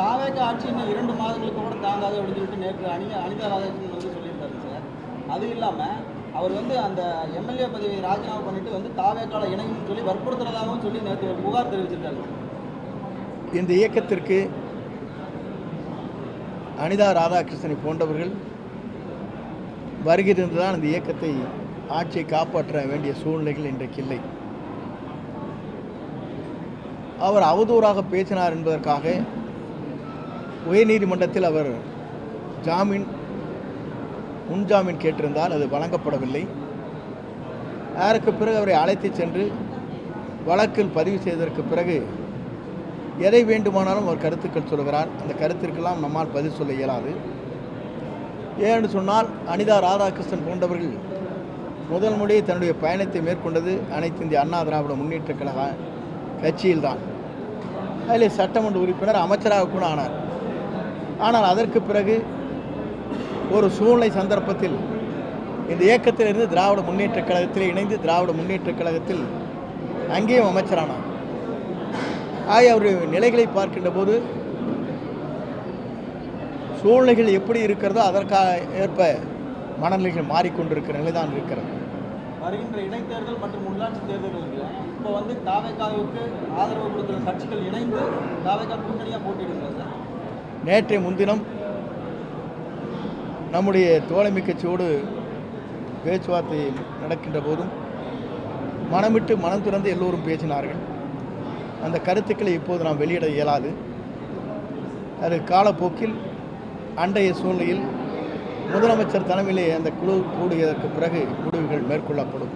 தாவேக ஆட்சி இன்னும் 2 மாதங்களுக்கு கூட தாங்காது அப்படின்னு சொல்லிட்டு நேற்று அனிதா ராதாகிருஷ்ணன் வந்து சொல்லியிருக்காரு சார். அது இல்லாமல் அவர் வந்து அந்த எம்எல்ஏ பதவியை ராஜினாமா பண்ணிட்டு வந்து தாவேக்கால இணையும் சொல்லி வற்புறுத்துறதாகவும் சொல்லி நேற்று ஒரு புகார் தெரிவிச்சிருக்காரு. இந்த இயக்கத்திற்கு அனிதா ராதாகிருஷ்ணனை போன்றவர்கள் வருகிறதுதான் இந்த இயக்கத்தை ஆட்சியை காப்பாற்ற வேண்டிய சூழ்நிலைகள் இன்றைக்கு இல்லை. அவர் அவதூறாக பேசினார் என்பதற்காக உயர்நீதிமன்றத்தில் அவர் முன்ஜாமீன் கேட்டிருந்தால் அது வழங்கப்படவில்லை. அதற்கு பிறகு அவரை அழைத்து சென்று வழக்கில் பதிவு செய்ததற்கு பிறகு எதை வேண்டுமானாலும் அவர் கருத்துக்கள் சொல்கிறார். அந்த கருத்திற்கெல்லாம் நம்மால் பதில் சொல்ல இயலாது. ஏன்னு சொன்னால் அனிதா ராதாகிருஷ்ணன் போன்றவர்கள் முதல் முறையே தன்னுடைய பயணத்தை மேற்கொண்டது அனைத்து இந்திய அண்ணா திராவிட முன்னேற்ற கழக கட்சியில்தான். அதில் சட்டமன்ற உறுப்பினர் அமைச்சராக கூட ஆனார். ஆனால் அதற்கு பிறகு ஒரு சூழ்நிலை சந்தர்ப்பத்தில் இந்த இயக்கத்திலிருந்து திராவிட முன்னேற்ற கழகத்தில் இணைந்து திராவிட முன்னேற்ற கழகத்தில் அங்கேயும் அமைச்சரானார். ஆகிய அவருடைய நிலைகளை பார்க்கின்ற போது சூழ்நிலைகள் எப்படி இருக்கிறதோ அதற்காக ஏற்ப மனநிலைகள் மாறிக்கொண்டிருக்கிற நிலைதான் இருக்கிறது. வருகின்ற இடைத்தேர்தல் மற்றும் உள்ளாட்சி தேர்தல்களுக்கு இப்போ வந்து தாவேகாவுக்கு ஆதரவு கொடுக்கிற கட்சிகள் இணைந்து தாவேகா கூட்டணியாக போட்டியிடுகிறார் சார். நேற்றைய முன்தினம் நம்முடைய தோழமை கட்சியோடு பேச்சுவார்த்தை நடக்கின்ற போதும் மனமிட்டு மனம் திறந்து எல்லோரும் பேசினார்கள். அந்த கருத்துக்களை இப்போது நாம் வெளியிட இயலாது. அது காலப்போக்கில் அன்றைய சூழ்நிலையில் முதலமைச்சர் தலைமையிலே அந்த குழு கூடியதற்கு பிறகு முடிவுகள் மேற்கொள்ளப்படும்.